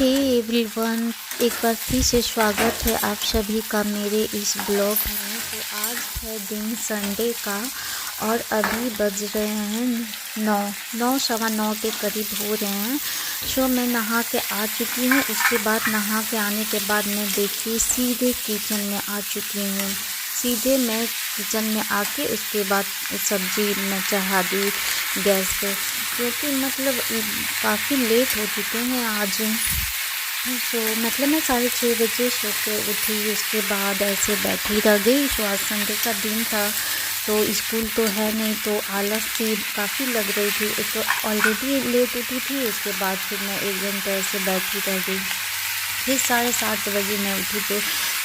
Hey everyone, एक बार फिर से स्वागत है आप सभी का मेरे इस ब्लॉग में। तो आज है दिन संडे का और अभी बज रहे हैं 9 सवा 9 के करीब हो रहे हैं। सो मैं नहा के आ चुकी हूँ। उसके बाद नहा के आने के बाद मैं देखिए सीधे किचन में आ चुकी हूँ। सीधे मैं किचन में आके उसके बाद सब्ज़ी मैं चढ़ा दी गैस पे, क्योंकि मतलब काफ़ी लेट हो चुके हैं आज। तो मतलब मैं 6:30 बजे सो के उठी। उसके बाद ऐसे बैठी रह गई। तो आज संडे का दिन था तो स्कूल तो है नहीं, तो आलस सी काफ़ी लग रही थी। तो ऑलरेडी लेट उठी थी। उसके बाद फिर मैं 1 घंटे ऐसे बैठी रह गई। फिर 7:30 बजे मैं उठी तो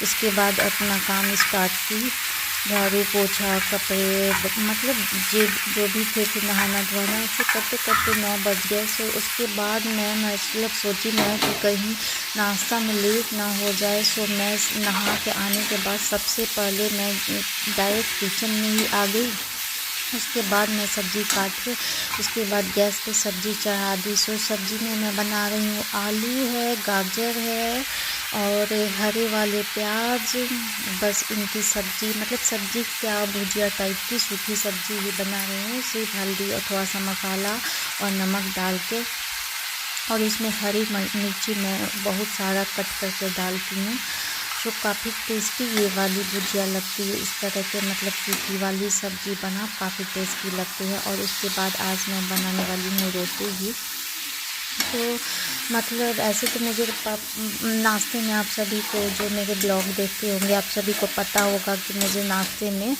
उसके बाद अपना काम स्टार्ट की। झाड़ू पोछा कपड़े मतलब जो भी थे फिर नहाना धोना ऐसे करते करते 9 बज गए। सो उसके बाद मैं मतलब सोची मैं कि कहीं नाश्ता में लेट ना हो जाए। सो मैं नहा के आने के बाद सबसे पहले मैं डायरेक्ट किचन में ही आ गई। उसके बाद मैं सब्ज़ी काट के उसके बाद गैस पे सब्ज़ी चढ़ा दी। सो सब्ज़ी में मैं बना रही हूँ आलू है, गाजर है और हरे वाले प्याज। बस इनकी सब्ज़ी मतलब सब्ज़ी क्या भुजिया टाइप की सूखी सब्ज़ी ही बना रही हूँ। सिर्फ हल्दी और थोड़ा सा मसाला और नमक डाल के, और इसमें हरी मिर्ची मैं बहुत सारा कट करके डालती हूँ। तो काफ़ी टेस्टी ये वाली भुजिया लगती है। इस तरह के मतलब सूखी वाली सब्ज़ी बना काफ़ी टेस्टी लगती है। और उसके बाद आज मैं बनाने वाली हूँ रोटी ही। तो मतलब ऐसे तो मुझे नाश्ते में आप सभी को जो मेरे ब्लॉग देखते होंगे आप सभी को पता होगा कि मुझे नाश्ते में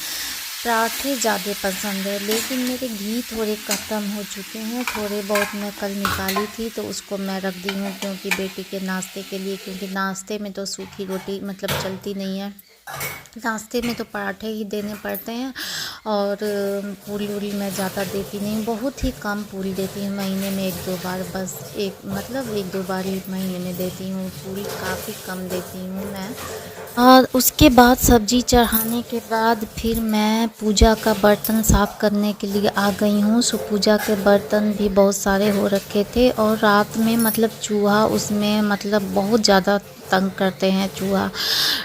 पराठे ज़्यादा पसंद है। लेकिन मेरे घी थोड़े ख़त्म हो चुके हैं। थोड़े बहुत मैं कल निकाली थी तो उसको मैं रख दी हूँ क्योंकि बेटी के नाश्ते के लिए, क्योंकि नाश्ते में तो सूखी रोटी मतलब चलती नहीं है। नाश्ते में तो पराठे ही देने पड़ते हैं। और पूरी वूरी मैं ज़्यादा देती नहीं, बहुत ही कम पूरी देती हूँ। महीने में 1-2 बार, बस 1-2 बार ही महीने में देती हूँ। पूरी काफ़ी कम देती हूँ मैं। और उसके बाद सब्ज़ी चढ़ाने के बाद फिर मैं पूजा का बर्तन साफ़ करने के लिए आ गई हूँ। सो पूजा के बर्तन भी बहुत सारे हो रखे थे और रात में मतलब चूहा उसमें मतलब बहुत ज़्यादा तंग करते हैं चूहा।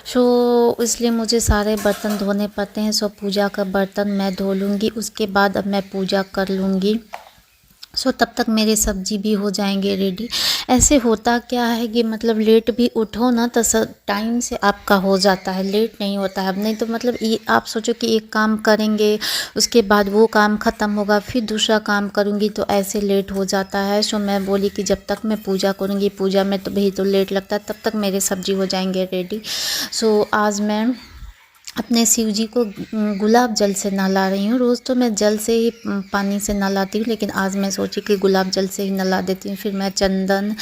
सो इसलिए मुझे सारे बर्तन धोने पड़ते हैं। सो पूजा का बर्तन मैं धो लूँगी। उसके बाद अब मैं पूजा कर लूँगी। सो तब तक मेरे सब्ज़ी भी हो जाएंगे रेडी। ऐसे होता क्या है कि मतलब लेट भी उठो ना तो टाइम से आपका हो जाता है, लेट नहीं होता है। अब नहीं तो मतलब ये आप सोचो कि एक काम करेंगे उसके बाद वो काम ख़त्म होगा फिर दूसरा काम करूँगी तो ऐसे लेट हो जाता है। सो मैं बोली कि जब तक मैं पूजा करूँगी, पूजा में तो भी तो लेट लगता है, तब तक मेरे सब्ज़ी हो जाएंगे रेडी। सो आज मैं अपने शिव जी को गुलाब जल से नहला रही हूँ। रोज़ तो मैं जल से ही पानी से नहलाती हूँ, लेकिन आज मैं सोची कि गुलाब जल से ही नहला देती हूँ। फिर मैं चंदन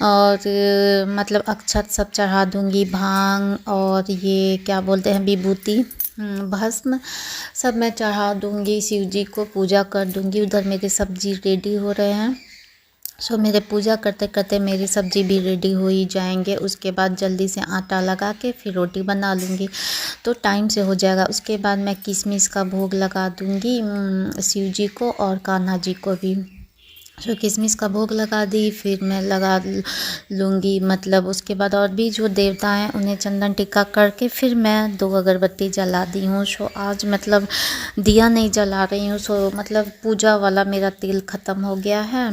और मतलब अक्षत सब चढ़ा दूँगी, भांग और ये क्या बोलते हैं विभूति भस्म सब मैं चढ़ा दूँगी। शिव जी को पूजा कर दूँगी। उधर मेरे सब्जी रेडी हो रहे हैं। सो मेरे पूजा करते करते मेरी सब्ज़ी भी रेडी हो ही जाएंगे। उसके बाद जल्दी से आटा लगा के फिर रोटी बना लूँगी तो टाइम से हो जाएगा। उसके बाद मैं किशमिश का भोग लगा दूँगी शिव जी को और कान्हा जी को भी। सो किशमिश का भोग लगा दी, फिर मैं लगा लूँगी मतलब उसके बाद और भी जो देवता हैं उन्हें चंदन टिक्का करके फिर मैं 2 अगरबत्ती जला दी हूँ। सो आज मतलब दिया नहीं जला रही हूँ। सो मतलब पूजा वाला मेरा तेल ख़त्म हो गया है।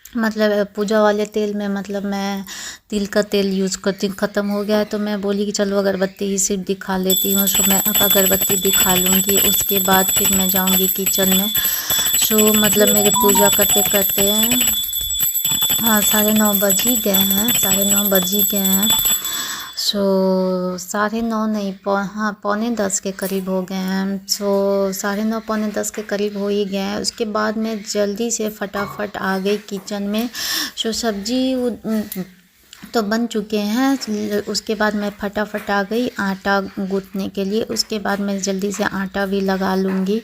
मतलब पूजा वाले तेल में मतलब मैं तिल का तेल यूज़ करती हूँ, ख़त्म हो गया है तो मैं बोली कि चलो अगरबत्ती ही सिर्फ दिखा लेती हूँ। सो मैं अब अगरबत्ती दिखा लूँगी। उसके बाद फिर मैं जाऊँगी किचन में। सो मतलब मेरे पूजा करते करते हाँ 9:30 बज ही गए हैं, 9:30 बज ही गए हैं। सो 9:30 नहीं हाँ 9:45 के करीब हो गए हैं। सो 9:30 9:45 के करीब हो ही गए हैं। उसके बाद मैं जल्दी से फटाफट आ गई किचन में। सो सब्जी तो बन चुके हैं। उसके बाद मैं फटाफट आ गई आटा गूँथने के लिए। उसके बाद मैं जल्दी से आटा भी लगा लूँगी।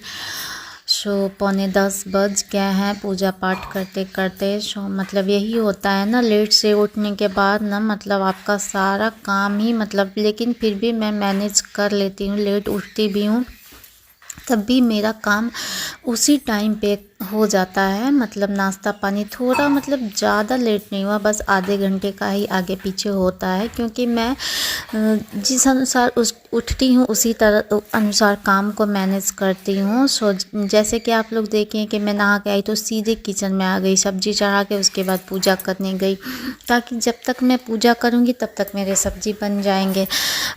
सो 9:45 बज गए हैं पूजा पाठ करते करते। सो मतलब यही होता है ना, लेट से उठने के बाद ना मतलब आपका सारा काम ही मतलब, लेकिन फिर भी मैं मैनेज कर लेती हूँ। लेट उठती भी हूँ तब भी मेरा काम उसी टाइम पे हो जाता है, मतलब नाश्ता पानी थोड़ा मतलब ज़्यादा लेट नहीं हुआ, बस आधे घंटे का ही आगे पीछे होता है, क्योंकि मैं जिस अनुसार उठती हूँ उसी तरह अनुसार काम को मैनेज करती हूँ। सो जैसे कि आप लोग देखें कि मैं नहा के आई तो सीधे किचन में आ गई, सब्जी चढ़ा के उसके बाद पूजा करने गई, ताकि जब तक मैं पूजा करूँगी तब तक मेरे सब्जी बन जाएंगे।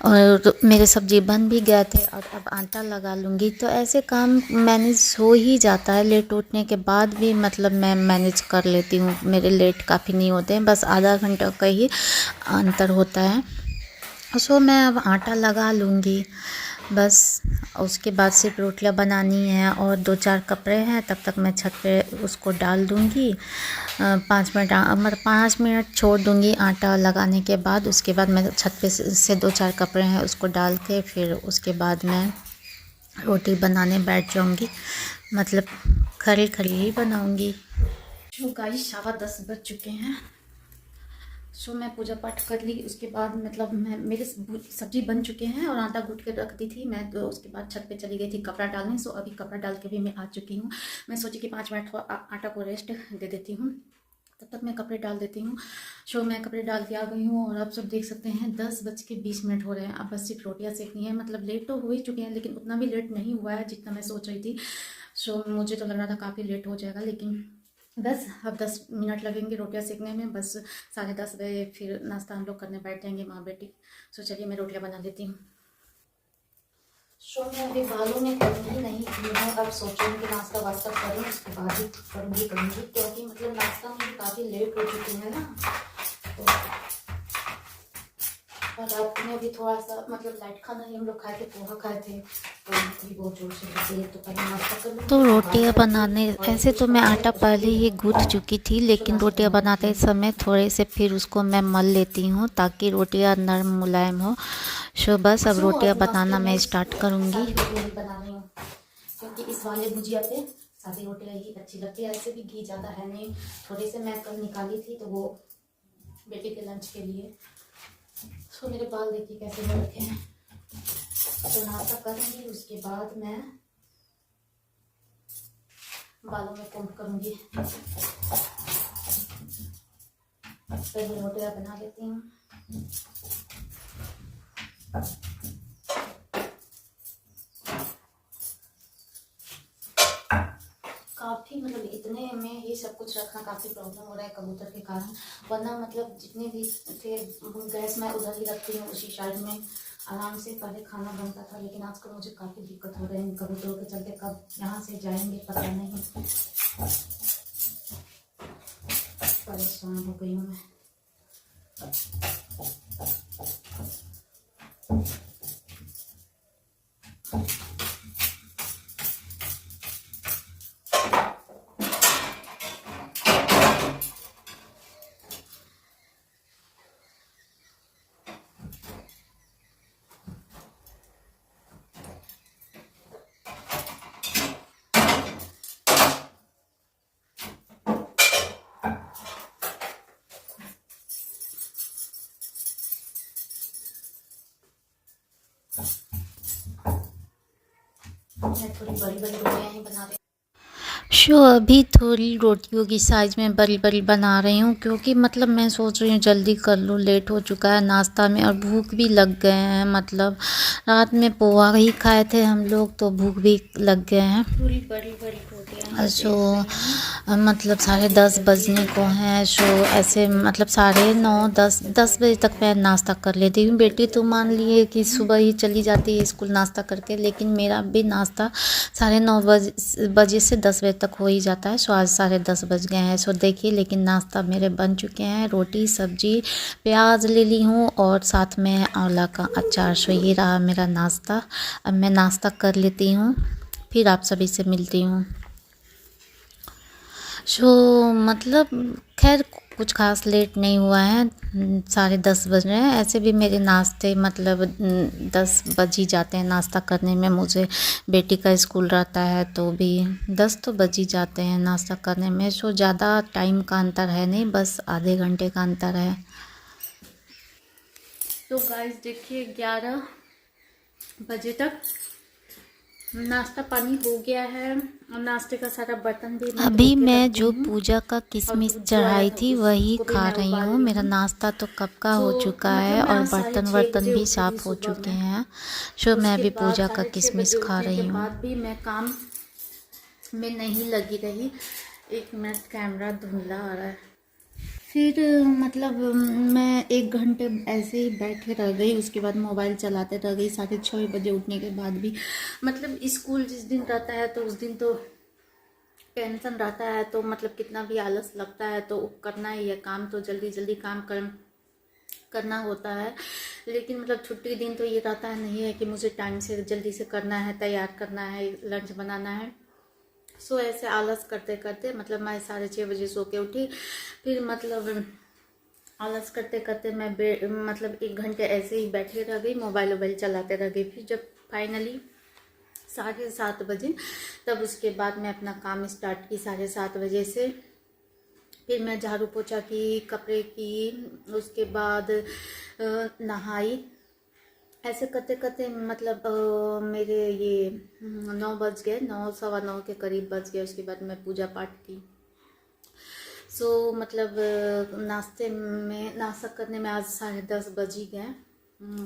और मेरे सब्जी बन भी गए थे और अब आटा लगा लूँगी। तो ऐसे काम मैनेज हो ही जाता है, लेट उठने के बाद भी मतलब मैं मैनेज कर लेती हूँ, मेरे लेट काफ़ी नहीं होते हैं, बस आधा घंटा का ही अंतर होता है। सो मैं अब आटा लगा लूँगी बस। उसके बाद सिर्फ रोटियां बनानी है और 2-4 कपड़े हैं, तब तक मैं छत पे उसको डाल दूँगी। 5 मिनट मतलब 5 मिनट छोड़ दूँगी आटा लगाने के बाद। उसके बाद मैं छत पे से 2-4 कपड़े हैं उसको डाल के फिर उसके बाद मैं रोटी बनाने बैठ जाऊँगी, मतलब खड़ी खड़ी ही बनाऊँगी। तो गाइस 10:15 बज चुके हैं। सो मैं पूजा पाठ कर ली, उसके बाद मतलब मैं मेरे सब्जी बन चुके हैं और आटा गूँथ के रख दी थी मैं, तो उसके बाद छत पे चली गई थी कपड़ा डालने। सो अभी कपड़ा डाल के भी मैं आ चुकी हूँ। मैं सोची कि 5 मिनट आटा को रेस्ट दे देती हूँ, तब तक मैं कपड़े डाल देती हूँ। सो मैं कपड़े डाल के आ गई हूँ और आप सब देख सकते हैं 10:20 हो रहे हैं। अब बस सिर्फ रोटियाँ सेकनी है, मतलब लेट तो हो ही चुके हैं लेकिन उतना भी लेट नहीं हुआ है जितना मैं सोच रही थी। सो मुझे तो लग रहा था काफ़ी लेट हो जाएगा, लेकिन बस अब 10 मिनट लगेंगे रोटियां सेकने में। बस 10:30 बजे फिर नाश्ता हम लोग करने बैठ जाएंगे माँ बेटी। सो चलिए मैं रोटियां बना देती हूँ। सो मैं अभी बालों में करूँगी नहीं की हूँ, अब सोचूंगी कि नाश्ता वास्ता करूँ उसके बाद ही करूँगी, क्योंकि मतलब नाश्ता में भी काफ़ी लेट हो चुकी है ना। तो और रात में भी थोड़ा सा मतलब लाइट खाना ही हम लोग खाए थे, पोहा खाए थे, तो भी बहुत जोर से लगी, तो पहले नाश्ता कर लूँ। तो रोटियां बनाने ऐसे तो मैं आटा पहले ही गूँथ चुकी थी, लेकिन रोटियां बनाते समय थोड़े से फिर उसको मैं मल लेती हूँ ताकि रोटियां नरम मुलायम हो। सो बस अब रोटियां बनाना मैं स्टार्ट करूँगी। बना रही हूँ क्योंकि इस वाले भुजिया पे सादी रोटियां ही अच्छी लगती है, ऐसे भी घी ज़्यादा है नहीं। थोड़े से मैं कल निकाली थी तो वो बेटी के लंच के लिए। सो मेरे बाल देखिए कैसे हो रखे हैं। तो नाश्ता करूँगी उसके बाद मैं बालों में कोम्ब करूँगी। पहले रोटियां बना लेती हूँ। काफ़ी मतलब इतने में ही सब कुछ रखना काफ़ी प्रॉब्लम हो रहा है कबूतर के कारण, वरना मतलब जितने भी थे गैस मैं उधर ही रखती हूँ उसी साइड में, आराम से पहले खाना बनता था। लेकिन आजकल मुझे काफ़ी दिक्कत हो रही है कबूतरों के चलते, कब यहाँ से जाएंगे पता नहीं, परेशान हो गई हूँ मैं। मैं थोड़ी बड़ी बड़ी रोटियाँ ही बना रही हूँ। सो अभी थोड़ी रोटियों की साइज़ में बड़ी बड़ी बना रही हूँ, क्योंकि मतलब मैं सोच रही हूँ जल्दी कर लूँ, लेट हो चुका है नाश्ता में और भूख भी लग गए हैं। मतलब रात में पोहा ही खाए थे हम लोग तो भूख भी लग गए हैं। थोड़ी बड़ी बड़ी रोटियाँ। सो मतलब 10:30 बजने को हैं। सो ऐसे मतलब 9:30-10 बजे तक मैं नाश्ता कर लेती हूँ। बेटी तो मान लिए कि सुबह ही चली जाती है स्कूल नाश्ता करके, लेकिन मेरा भी नाश्ता 9:30 बजे से 10 बजे तक हो ही जाता है। सो आज 10:30 बज गए हैं। सो देखिए लेकिन नाश्ता मेरे बन चुके हैं, रोटी सब्जी प्याज ले ली हूँ और साथ में आंवला का अचार। सो ये रहा मेरा नाश्ता। अब मैं नाश्ता कर लेती हूँ, फिर आप सभी से मिलती हूँ। सो मतलब खैर कुछ खास लेट नहीं हुआ है, 10:30 बज रहे हैं। ऐसे भी मेरे नाश्ते मतलब 10 बज ही जाते हैं नाश्ता करने में, मुझे बेटी का स्कूल रहता है तो भी 10 तो बज ही जाते हैं नाश्ता करने में। सो ज़्यादा टाइम का अंतर है नहीं, बस आधे घंटे का अंतर है। तो गाइस देखिए 11 बजे तक नाश्ता पानी हो गया है और नाश्ते का सारा बर्तन भी मैं अभी धो के मैं रख दी जो हूँ। पूजा का और किशमिश दूध जो आया चढ़ाई था थी वही उसको भी खा मैं रही उबाल हूँ। रही मेरा हूँ। नाश्ता तो कब का सो हो चुका मतलब है मैं और आज बर्तन 6:30 वर्तन बजे भी उठी थी साफ़ हो सुबह चुके में। हैं। सो मैं उसके भी बाद पूजा का 6:30 किशमिश बजे खा उठने के रही हूँ। बाद भी मैं काम में नहीं लगी रही। 1 मिनट, कैमरा धुंधला आ रहा है। फिर मतलब मैं 1 घंटे ऐसे ही बैठे रह गई। उसके बाद मोबाइल चलाते रह गई। 6:30 बजे उठने के बाद भी मतलब स्कूल जिस दिन रहता है तो उस दिन तो टेंशन रहता है, तो मतलब कितना भी आलस लगता है तो करना ही है काम, तो जल्दी जल्दी काम करना होता है। लेकिन मतलब छुट्टी दिन तो ये रहता है नहीं है कि मुझे टाइम से जल्दी से करना है, तैयार करना है, लंच बनाना है। सो ऐसे आलस करते करते मतलब मैं 6:30 बजे सो के उठी। फिर मतलब आलस करते करते मैं मतलब 1 घंटे ऐसे ही बैठे रह गई, मोबाइल वोबाइल चलाते रह गई। फिर जब फाइनली 7:30 बजे, तब उसके बाद मैं अपना काम स्टार्ट की 7:30 बजे से। फिर मैं झाड़ू पोछा की, कपड़े की, उसके बाद नहाई। ऐसे करते करते मतलब मेरे ये 9 बज गए, 9 सवा 9 के करीब बज गए। उसके बाद मैं पूजा पाठ की। सो मतलब नाश्ता करने में आज 10:30 बज ही गए।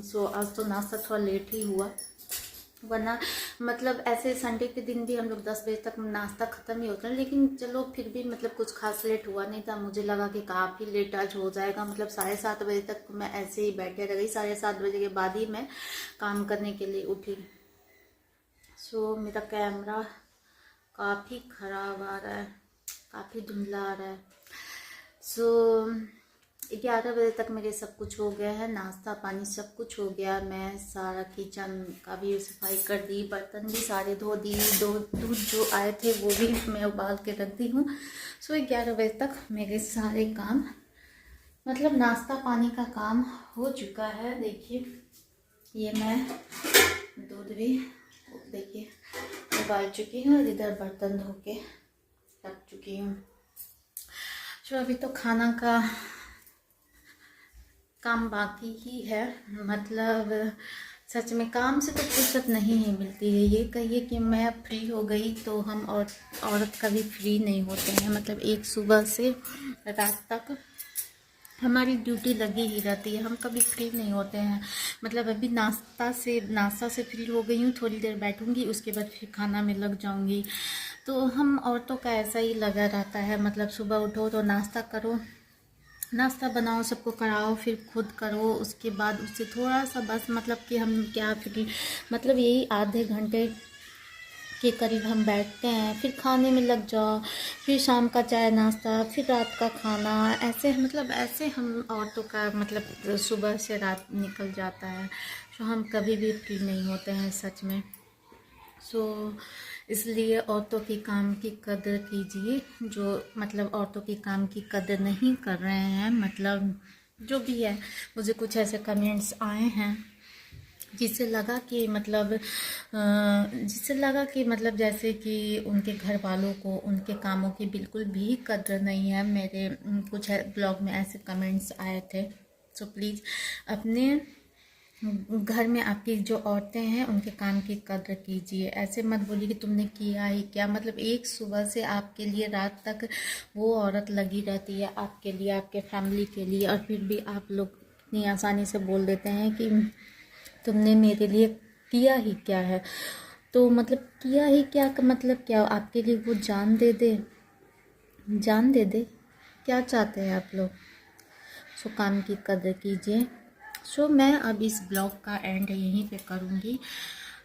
सो आज तो नाश्ता थोड़ा लेट ही हुआ, वरना मतलब ऐसे संडे के दिन भी हम लोग 10 बजे तक नाश्ता ख़त्म ही होता है। लेकिन चलो फिर भी मतलब कुछ खास लेट हुआ नहीं था। मुझे लगा कि काफ़ी लेट आज हो जाएगा। मतलब 7:30 बजे तक मैं ऐसे ही बैठे रह गई। 7:30 बजे के बाद ही मैं काम करने के लिए उठी। सो मेरा कैमरा काफ़ी ख़राब आ रहा है, काफ़ी धुंधला आ रहा है। सो 11 बजे तक मेरे सब कुछ हो गया है, नाश्ता पानी सब कुछ हो गया। मैं सारा किचन का भी सफाई कर दी, बर्तन भी सारे धो दी, दूध जो आए थे वो भी मैं उबाल के रख दी हूँ। सो 11 बजे तक मेरे सारे काम मतलब नाश्ता पानी का काम हो चुका है। देखिए ये मैं दूध भी देखिए उबाल चुकी हूँ और इधर बर्तन धो के रख चुकी हूँ। तो अभी तो खाना का काम बाकी ही है। मतलब सच में काम से तो फुर्सत नहीं ही मिलती है। ये कहिए कि मैं फ्री हो गई तो हम औरत कभी फ्री नहीं होते हैं। मतलब एक सुबह से रात तक हमारी ड्यूटी लगी ही रहती है, हम कभी फ्री नहीं होते हैं। मतलब अभी नाश्ता से फ्री हो गई हूँ, थोड़ी देर बैठूंगी, उसके बाद फिर खाना में लग जाऊंगी। तो हम औरतों का ऐसा ही लगा रहता है। मतलब सुबह उठो तो नाश्ता करो, नाश्ता बनाओ, सबको कराओ, फिर खुद करो, उसके बाद उससे थोड़ा सा बस मतलब कि हम क्या फ्री मतलब यही आधे घंटे के करीब हम बैठते हैं। फिर खाने में लग जाओ, फिर शाम का चाय नाश्ता, फिर रात का खाना। ऐसे मतलब ऐसे हम औरतों का मतलब सुबह से रात निकल जाता है। तो हम कभी भी फ्री नहीं होते हैं सच में। सो इसलिए औरतों की काम की कदर कीजिए। जो मतलब औरतों की काम की कदर नहीं कर रहे हैं, मतलब जो भी है, मुझे कुछ ऐसे कमेंट्स आए हैं जिससे लगा कि मतलब जैसे कि उनके घर वालों को उनके कामों की बिल्कुल भी कदर नहीं है। मेरे कुछ ब्लॉग में ऐसे कमेंट्स आए थे। सो प्लीज़ अपने घर में आपकी जो औरतें हैं उनके काम की कदर कीजिए। ऐसे मत बोलिए कि तुमने किया ही क्या। मतलब एक सुबह से आपके लिए रात तक वो औरत लगी रहती है आपके लिए, आपके फैमिली के लिए, और फिर भी आप लोग इतनी आसानी से बोल देते हैं कि तुमने मेरे लिए किया ही क्या है। तो मतलब किया ही क्या का मतलब क्या? आपके लिए वो जान दे दे, जान दे दे, क्या चाहते हैं आप लोग? सो काम की कदर कीजिए। सो मैं अब इस ब्लॉग का एंड यहीं पे करूँगी।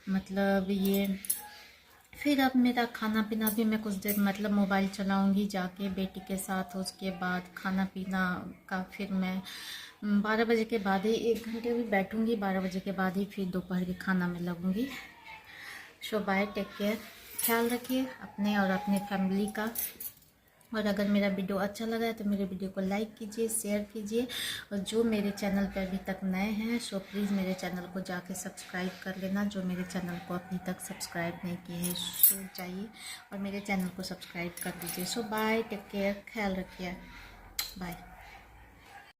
मतलब ये फिर अब मेरा खाना पीना भी मैं कुछ देर मतलब मोबाइल चलाऊँगी जाके बेटी के साथ। उसके बाद खाना पीना का फिर मैं 12 बजे के बाद ही 1 घंटे भी बैठूँगी। 12 बजे के बाद ही फिर दोपहर के खाना में लगूँगी। सो बाय, टेक केयर, ख्याल रखिए अपने और अपने फैमिली का। और अगर मेरा वीडियो अच्छा लगा है तो मेरे वीडियो को लाइक कीजिए, शेयर कीजिए। और जो मेरे चैनल पर अभी तक नए हैं सो प्लीज़ मेरे चैनल को जाके सब्सक्राइब कर लेना। जो मेरे चैनल को अभी तक सब्सक्राइब नहीं किए हैं सो जाइए और मेरे चैनल को सब्सक्राइब कर दीजिए। सो बाय, टेक केयर, ख्याल रखिए, बाय।